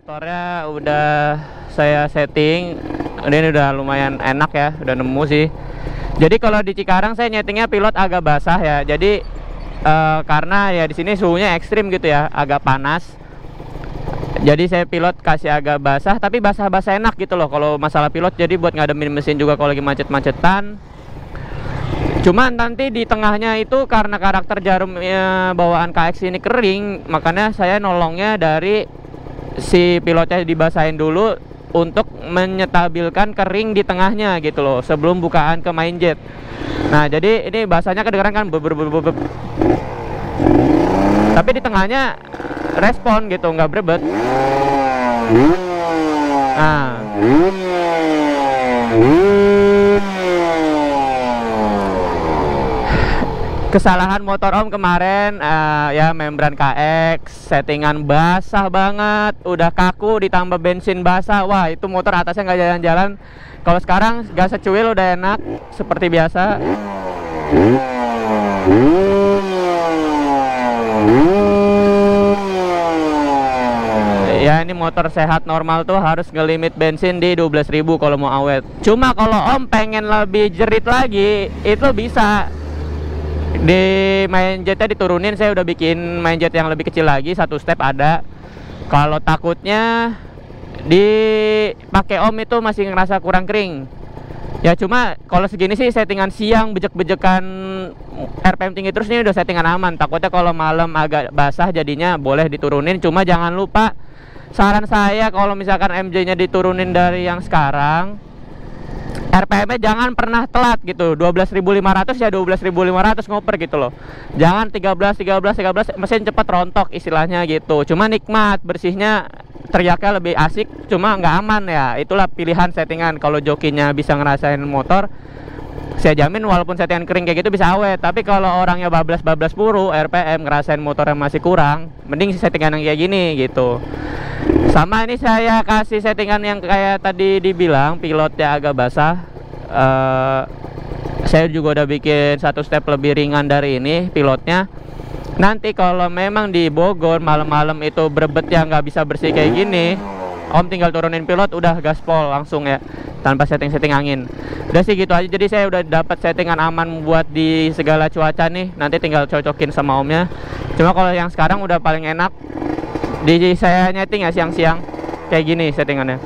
Motornya udah saya setting, ini udah lumayan enak ya, udah nemu sih. Jadi kalau di Cikarang saya nyetingnya pilot agak basah ya. Jadi karena ya di sini suhunya ekstrim gitu ya, agak panas. Jadi saya pilot kasih agak basah, tapi basah-basah enak gitu loh kalau masalah pilot. Jadi buat ngademin mesin juga kalau lagi macet-macetan. Cuman nanti di tengahnya itu karena karakter jarum bawaan KX ini kering, makanya saya nolongnya dari si pilotnya dibasahin dulu untuk menyetabilkan kering di tengahnya gitu loh sebelum bukaan ke main jet. Nah jadi ini basahnya kedengeran kan tapi di tengahnya respon gitu, nggak berebet. Nah kesalahan motor Om kemarin ya membran KX settingan basah banget, udah kaku ditambah bensin basah. Wah itu motor atasnya nggak jalan-jalan. Kalau sekarang gas secuil udah enak seperti biasa. Ya ini motor sehat normal tuh harus ngelimit bensin di 12.000 kalau mau awet. Cuma kalau Om pengen lebih jerit lagi itu bisa di main jetnya diturunin. Saya udah bikin main jet yang lebih kecil lagi, satu step ada. Kalau takutnya dipakai Om itu masih ngerasa kurang kering ya. Cuma kalau segini sih settingan siang bejek-bejekan RPM tinggi terus, ini udah settingan aman. Takutnya kalau malam agak basah jadinya boleh diturunin. Cuma jangan lupa, saran saya kalau misalkan MJ nya diturunin dari yang sekarang, RPM-nya jangan pernah telat gitu. 12.500 ya 12.500 ngoper gitu loh. Jangan 13 mesin cepat rontok istilahnya gitu. Cuma nikmat, bersihnya, teriaknya lebih asik, cuma nggak aman ya. Itulah pilihan settingan. Kalau jokinya bisa ngerasain motor, saya jamin walaupun settingan kering kayak gitu bisa awet. Tapi kalau orangnya bablas puru RPM, ngerasain motornya masih kurang, mending settingan yang kayak gini gitu. Sama ini saya kasih settingan yang kayak tadi dibilang pilotnya agak basah. Saya juga udah bikin satu step lebih ringan dari ini pilotnya. Nanti kalau memang di Bogor malam-malam itu berebet yang nggak bisa bersih kayak gini, Om tinggal turunin pilot udah gaspol langsung ya, tanpa setting-setting angin. Udah sih gitu aja. Jadi saya udah dapat settingan aman buat di segala cuaca nih. Nanti tinggal cocokin sama Omnya. Cuma kalau yang sekarang udah paling enak di saya nyeting ya siang-siang kayak gini settingannya.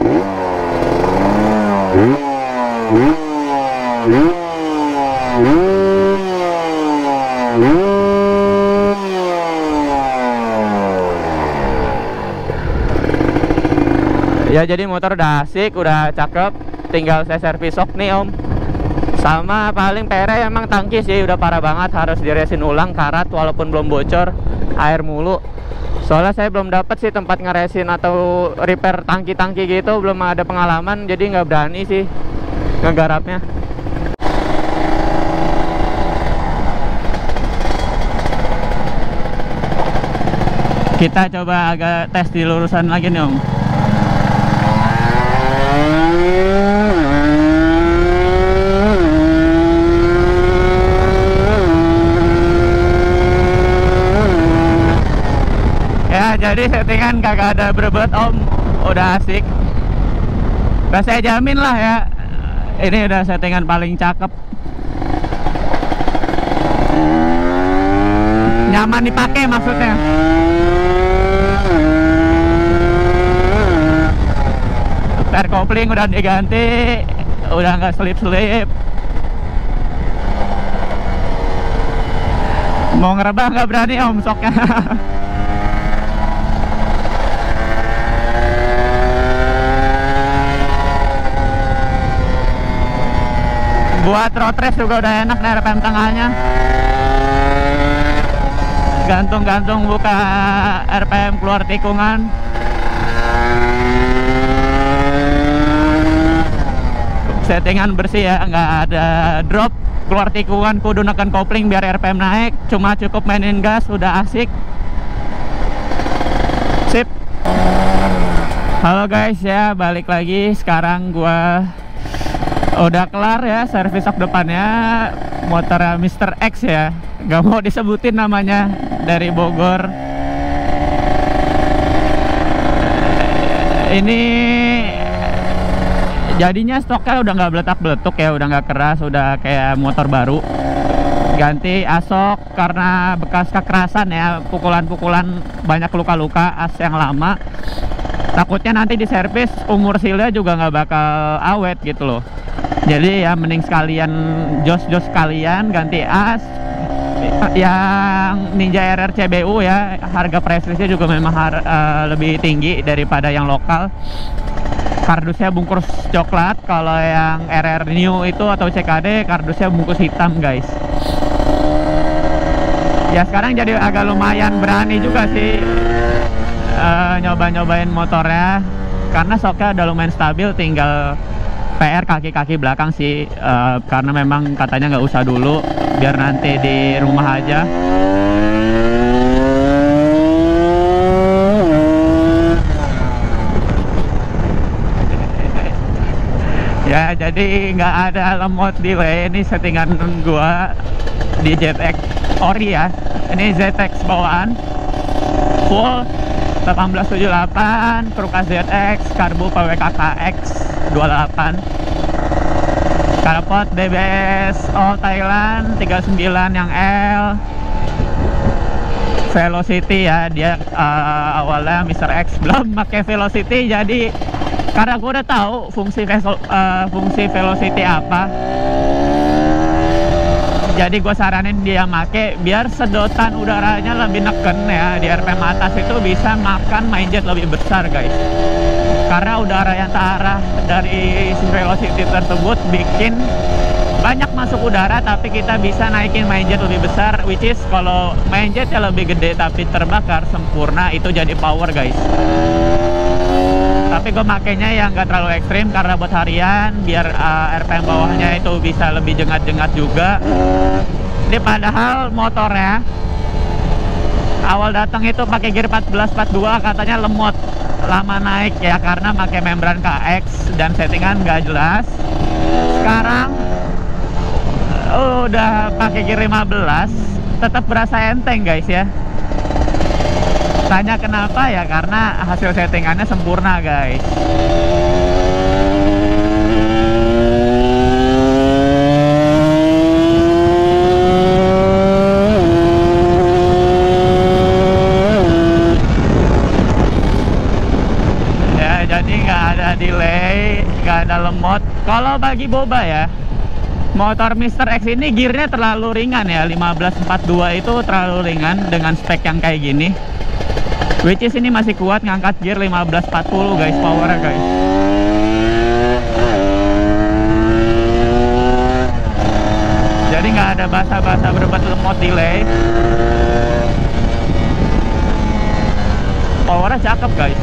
Ya jadi motor udah asik, udah cakep, tinggal saya servis sok nih Om. Sama paling PR emang tangki sih udah parah banget, harus diresin ulang karat walaupun belum bocor, air mulu. Soalnya saya belum dapat sih tempat ngeresin atau repair tangki-tangki gitu, belum ada pengalaman, jadi nggak berani sih ngegarapnya. Kita coba agak tes di lurusan lagi nih Om. Jadi settingan kagak ada berebet Om, udah asik. Nah, saya jamin lah ya, ini udah settingan paling cakep, nyaman dipakai maksudnya. Air kopling udah diganti, udah nggak selip-selip. Mau ngerebah nggak berani Om soknya. Buat road race juga udah enak nih RPM tengahnya. Gantung-gantung buka RPM keluar tikungan. Settingan bersih ya, nggak ada drop. Keluar tikungan kudu neken kopling biar RPM naik. Cuma cukup mainin gas udah asik. Sip. Halo guys ya, balik lagi. Sekarang gua udah kelar ya servis sok depannya motor Mr. X ya, gak mau disebutin namanya, dari Bogor. Ini jadinya stoknya udah nggak beletak-beletuk ya, udah nggak keras, udah kayak motor baru. Ganti asok karena bekas kekerasan ya, pukulan-pukulan, banyak luka-luka as yang lama. Takutnya nanti di servis umur silnya juga nggak bakal awet gitu loh. Jadi ya mending sekalian jos-jos sekalian ganti as. Yang Ninja RR CBU ya, harga price listnya juga memang lebih tinggi daripada yang lokal. Kardusnya bungkus coklat, kalau yang RR New itu atau CKD kardusnya bungkus hitam guys. Ya sekarang jadi agak lumayan berani juga sih nyoba-nyobain motornya, karena shocknya udah lumayan stabil, tinggal PR kaki-kaki belakang sih, karena memang katanya nggak usah dulu, biar nanti di rumah aja. Ya jadi nggak ada lemot delay. Ini settingan gua di ZX ori ya, ini ZX bawaan full 1878, Kruka ZX, karbu PWKKX 28, knalpot DBS All Thailand 39 yang L, Velocity ya, dia awalnya Mr. X belum pakai Velocity, jadi karena gue udah tahu fungsi Velocity apa, jadi gue saranin dia make biar sedotan udaranya lebih neken ya, di RPM atas itu bisa makan mindjet lebih besar guys, karena udara yang terarah dari Velocity tersebut bikin banyak masuk udara, tapi kita bisa naikin mindjet lebih besar, which is kalau mindjetnya lebih gede tapi terbakar sempurna, itu jadi power guys. Tapi gue makainya yang gak terlalu ekstrim karena buat harian, biar RPM bawahnya itu bisa lebih jengat-jengat juga. Ini padahal motornya awal datang itu pakai gear 1442, katanya lemot, lama naik ya karena pakai membran KX dan settingan gak jelas. Sekarang udah pakai gear 15, tetap berasa enteng guys ya. Tanya kenapa ya, karena hasil settingannya sempurna guys. Ya jadi nggak ada delay, nggak ada lemot. Kalau bagi boba ya, motor Mr. X ini gearnya terlalu ringan ya, 1542 itu terlalu ringan dengan spek yang kayak gini. Which is ini masih kuat ngangkat gear 1540 guys, powernya guys. Jadi nggak ada basa-basa berobat lemot delay. Powernya cakep guys.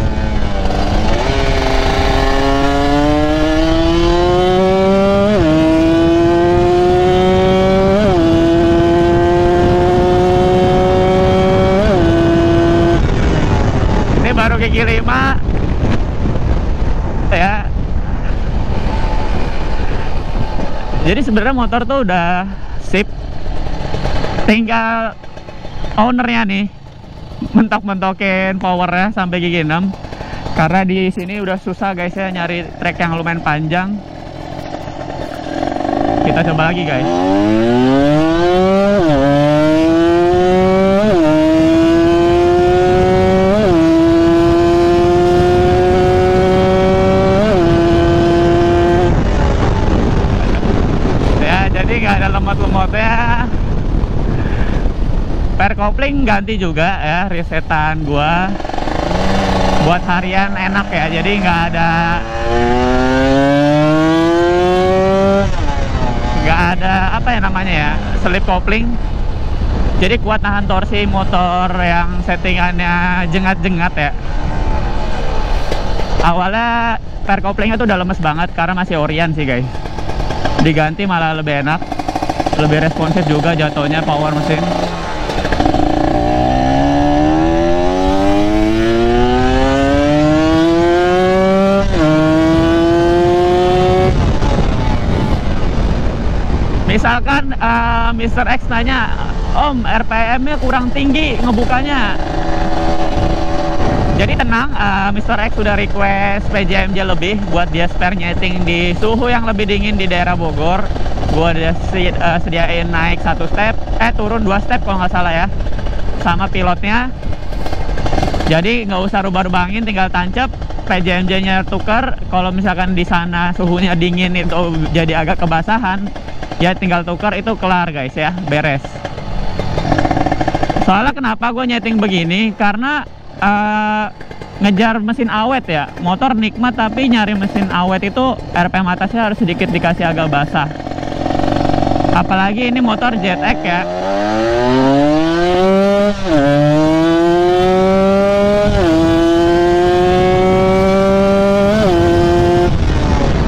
Baru gigi 5 ya. Jadi sebenarnya motor tuh udah sip, tinggal ownernya nih mentok-mentokin powernya sampai gigi 6, karena di sini udah susah guys ya nyari trek yang lumayan panjang. Kita coba lagi guys. Nggak ada lemot-lemotnya. Per kopling ganti juga ya, resetan gua buat harian enak ya, jadi nggak ada apa ya namanya ya, selip kopling, jadi kuat nahan torsi motor yang settingannya jengat-jengat ya. Awalnya per koplingnya tuh udah lemes banget karena masih orian sih guys, diganti malah lebih enak, lebih responsif juga jatuhnya power mesin. Misalkan Mr. X nanya, Om RPM nya kurang tinggi ngebukanya, Jadi tenang, Mr. X sudah request PJMJ lebih buat dia spare nyeting di suhu yang lebih dingin di daerah Bogor. Gua udah sediain naik 1 step, turun 2 step kalau nggak salah ya, sama pilotnya. Jadi nggak usah rubah-rubah angin, tinggal tancap, PJMJ-nya tuker. Kalau misalkan di sana suhunya dingin itu jadi agak kebasahan, ya tinggal tuker, itu kelar guys ya, beres. Soalnya kenapa gue nyeting begini, karena ngejar mesin awet ya. Motor nikmat tapi nyari mesin awet itu RPM atasnya harus sedikit dikasih agak basah. Apalagi ini motor ZX ya.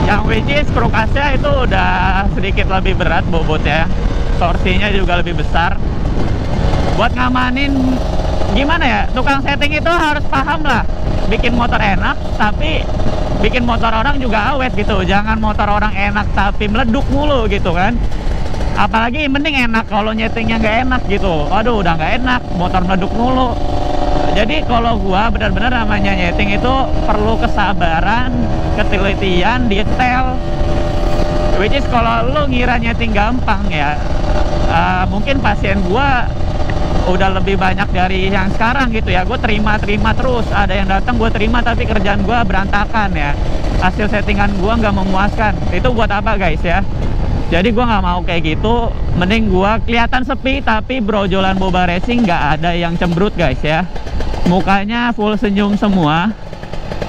Yang which is krukasnya itu udah sedikit lebih berat bobotnya, torsinya juga lebih besar. Buat ngamanin, gimana ya, tukang setting itu harus paham lah, bikin motor enak tapi bikin motor orang juga awet gitu. Jangan motor orang enak tapi meleduk mulu gitu kan. Apalagi mending enak kalau nyetingnya nggak enak gitu. Aduh, udah nggak enak, motor meleduk mulu. Jadi kalau gua benar-benar namanya nyeting itu perlu kesabaran, ketelitian, detail. Which is kalau lu ngira nyeting gampang ya, mungkin pasien gua udah lebih banyak dari yang sekarang gitu ya. Gue terima terus, ada yang datang gue terima tapi kerjaan gue berantakan ya, hasil settingan gue nggak memuaskan. Itu buat apa guys ya? Jadi gue nggak mau kayak gitu. Mending gue kelihatan sepi tapi brojolan Boba Racing nggak ada yang cemberut guys ya. Mukanya full senyum semua.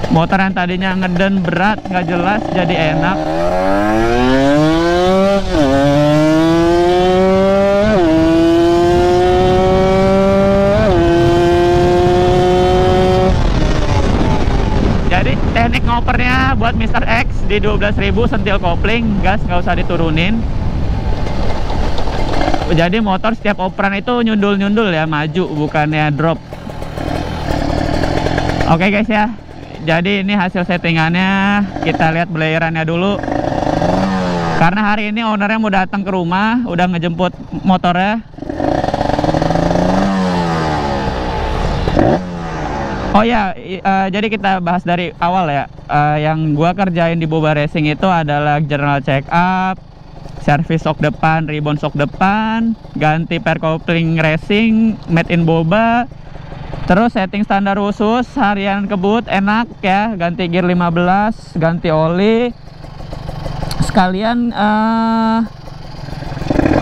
Motor yang tadinya ngeden berat nggak jelas jadi enak. Teknik ngopernya buat Mr. X di 12.000 sentil kopling, gas nggak usah diturunin. Jadi motor setiap operan itu nyundul-nyundul ya, maju bukannya drop. Oke guys ya, jadi ini hasil settingannya. Kita lihat belayerannya dulu. Karena hari ini ownernya mau datang ke rumah, udah ngejemput motornya. Oh ya, jadi kita bahas dari awal ya. Yang gua kerjain di Boba Racing itu adalah general check up, servis sok depan, ribbon sok depan, ganti per kopling racing made in Boba, terus setting standar khusus, harian kebut enak ya, ganti gear 15, ganti oli, sekalian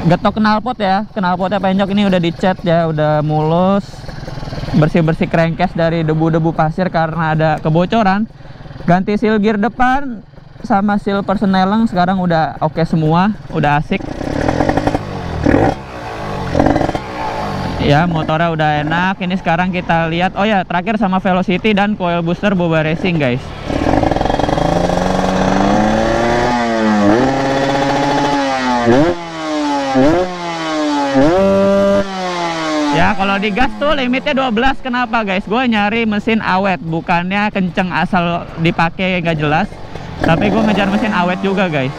getok knalpot ya. Knalpotnya penyok ini udah dicat ya, udah mulus, bersih-bersih crankcase dari debu-debu pasir karena ada kebocoran. Ganti seal gear depan sama seal persneleng sekarang udah oke semua, udah asik ya, motornya udah enak. Ini sekarang kita lihat, oh ya terakhir sama velocity dan coil booster Boba Racing guys. Ya kalau di gas tuh limitnya 12. Kenapa guys? Gue nyari mesin awet, bukannya kenceng asal dipakai gak jelas, tapi gue ngejar mesin awet juga guys.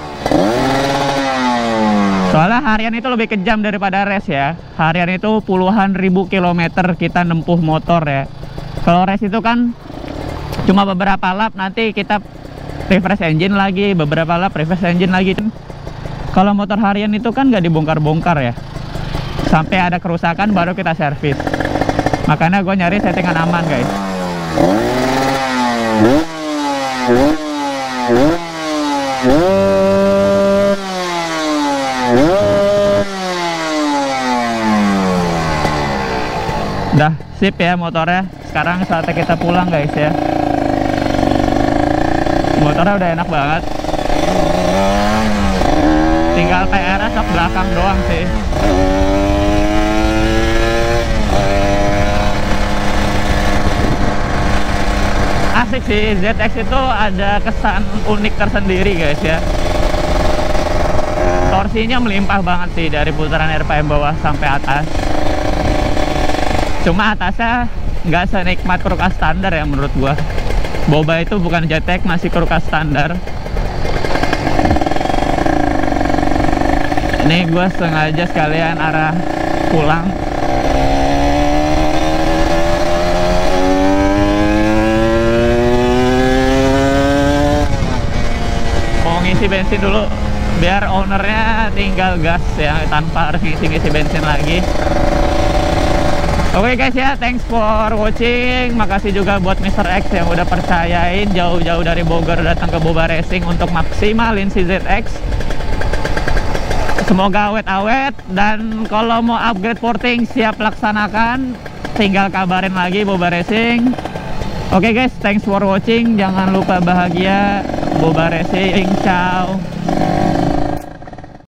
Soalnya harian itu lebih kejam daripada race ya. Harian itu puluhan ribu kilometer kita nempuh motor ya. Kalau race itu kan cuma beberapa lap, nanti kita refresh engine lagi, beberapa lap refresh engine lagi. Kalau motor harian itu kan gak dibongkar-bongkar ya, sampai ada kerusakan baru kita servis. Makanya gue nyari settingan aman guys. Udah sip ya motornya. Sekarang saatnya kita pulang guys ya. Motornya udah enak banget, tinggal PR sok belakang doang sih. Asik sih, ZX itu ada kesan unik tersendiri guys ya. Torsinya melimpah banget sih dari putaran RPM bawah sampai atas. Cuma atasnya nggak senikmat Krukas standar ya menurut gua. Boba itu bukan ZX, masih Krukas standar. Ini gua sengaja sekalian arah pulang. isi bensin dulu biar ownernya tinggal gas ya, tanpa harus ngisi bensin lagi. Oke guys ya, thanks for watching. Makasih juga buat Mr. X yang udah percayain jauh-jauh dari Bogor datang ke Boba Racing untuk maksimalin si ZX. Semoga awet-awet, dan kalau mau upgrade porting siap laksanakan, tinggal kabarin lagi Boba Racing. Oke guys, thanks for watching. Jangan lupa bahagia. Boba Racing, ciao.